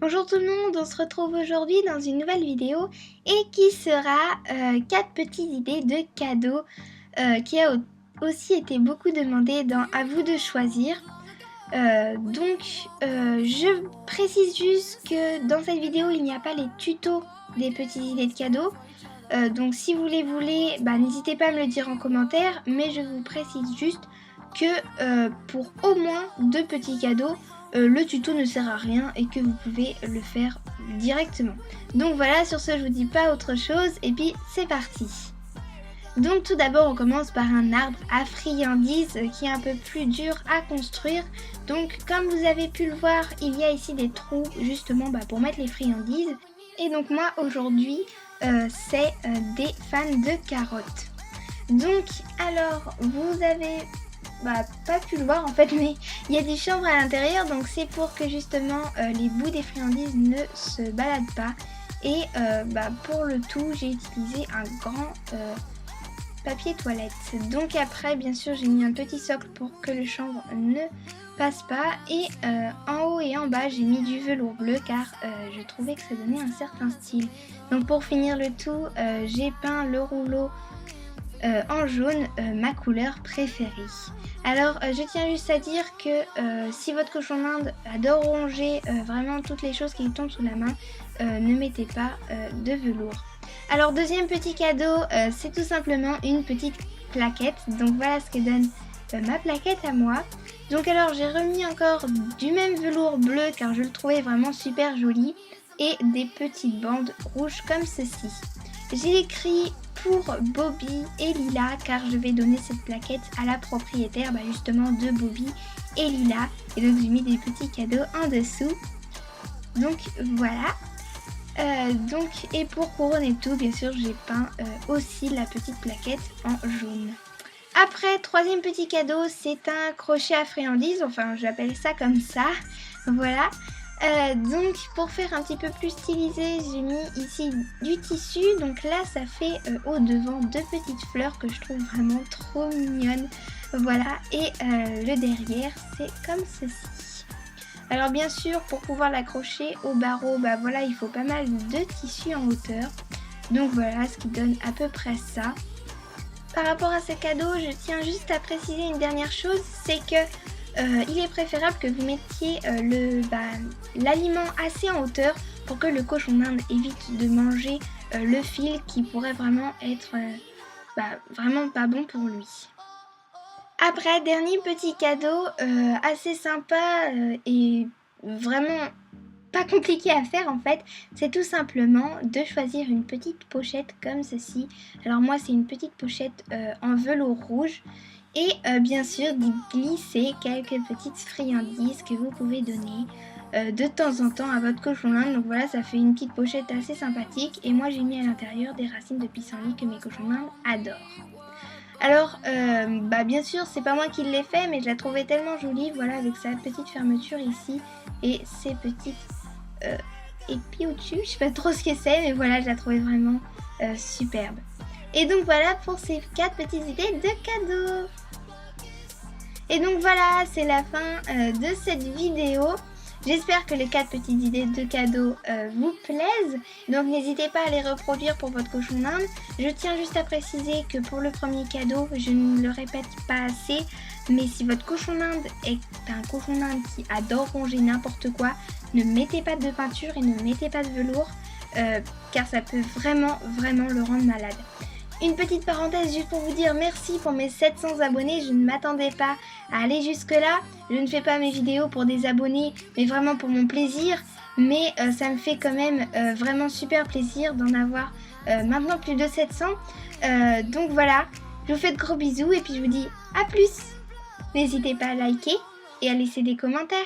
Bonjour tout le monde, on se retrouve aujourd'hui dans une nouvelle vidéo et qui sera 4 petites idées de cadeaux qui a aussi été beaucoup demandé dans À vous de choisir. Je précise juste que dans cette vidéo il n'y a pas les tutos des petites idées de cadeaux. Donc si vous les voulez, n'hésitez pas à me le dire en commentaire, mais je vous précise juste que pour au moins 2 petits cadeaux, le tuto ne sert à rien et que vous pouvez le faire directement. Donc voilà, sur ce je vous dis pas autre chose et puis c'est parti. Donc tout d'abord on commence par un arbre à friandises qui est un peu plus dur à construire. Donc comme vous avez pu le voir, il y a ici des trous justement pour mettre les friandises. Et donc moi aujourd'hui c'est des fans de carottes. Donc alors vous avez pas pu le voir en fait, mais il y a des chambres à l'intérieur, donc c'est pour que justement les bouts des friandises ne se baladent pas. Et pour le tout j'ai utilisé un grand papier toilette. Donc après bien sûr j'ai mis un petit socle pour que le chanvre ne passe pas, et en haut et en bas j'ai mis du velours bleu car je trouvais que ça donnait un certain style. Donc pour finir le tout j'ai peint le rouleau en jaune, ma couleur préférée. Alors je tiens juste à dire que si votre cochon d'Inde adore ronger vraiment toutes les choses qui lui tombent sous la main, ne mettez pas de velours. Alors deuxième petit cadeau, c'est tout simplement une petite plaquette. Donc voilà ce que donne ma plaquette à moi. Donc alors j'ai remis encore du même velours bleu car je le trouvais vraiment super joli, et des petites bandes rouges comme ceci. J'ai écrit pour Bobby et Lila car je vais donner cette plaquette à la propriétaire justement de Bobby et Lila, et donc j'ai mis des petits cadeaux en dessous. Donc voilà. Et pour couronner tout, bien sûr j'ai peint aussi la petite plaquette en jaune. Après, troisième petit cadeau, c'est un crochet à friandises, enfin j'appelle ça comme ça, voilà. Donc pour faire un petit peu plus stylisé, j'ai mis ici du tissu. Donc là ça fait au devant 2 petites fleurs que je trouve vraiment trop mignonnes. Voilà, et le derrière c'est comme ceci. Alors bien sûr pour pouvoir l'accrocher au barreau, voilà, il faut pas mal de tissu en hauteur. Donc voilà ce qui donne à peu près ça. Par rapport à ce cadeau, je tiens juste à préciser une dernière chose, c'est que il est préférable que vous mettiez l'aliment assez en hauteur pour que le cochon d'Inde évite de manger le fil qui pourrait vraiment être vraiment pas bon pour lui. Après, dernier petit cadeau assez sympa et vraiment pas compliqué à faire en fait, c'est tout simplement de choisir une petite pochette comme ceci. Alors moi c'est une petite pochette en velours rouge, et bien sûr d'y glisser quelques petites friandises que vous pouvez donner de temps en temps à votre cochon d'Inde. Donc voilà, ça fait une petite pochette assez sympathique, et moi j'ai mis à l'intérieur des racines de pissenlit que mes cochons d'Inde adorent. Alors bien sûr c'est pas moi qui l'ai fait, mais je la trouvais tellement jolie, voilà, avec sa petite fermeture ici et ses petites épis au-dessus, je sais pas trop ce que c'est, mais voilà, je la trouvais vraiment superbe. Et donc voilà pour ces 4 petites idées de cadeaux. Et donc voilà, c'est la fin de cette vidéo. J'espère que les 4 petites idées de cadeaux vous plaisent. Donc n'hésitez pas à les reproduire pour votre cochon d'Inde. Je tiens juste à préciser que pour le premier cadeau, je ne le répète pas assez, mais si votre cochon d'Inde est un cochon d'Inde qui adore ronger n'importe quoi, ne mettez pas de peinture et ne mettez pas de velours car ça peut vraiment le rendre malade. Une petite parenthèse juste pour vous dire merci pour mes 700 abonnés, je ne m'attendais pas à aller jusque là. Je ne fais pas mes vidéos pour des abonnés mais vraiment pour mon plaisir, mais ça me fait quand même vraiment super plaisir d'en avoir maintenant plus de 700. Donc voilà, je vous fais de gros bisous et puis je vous dis à plus. N'hésitez pas à liker et à laisser des commentaires.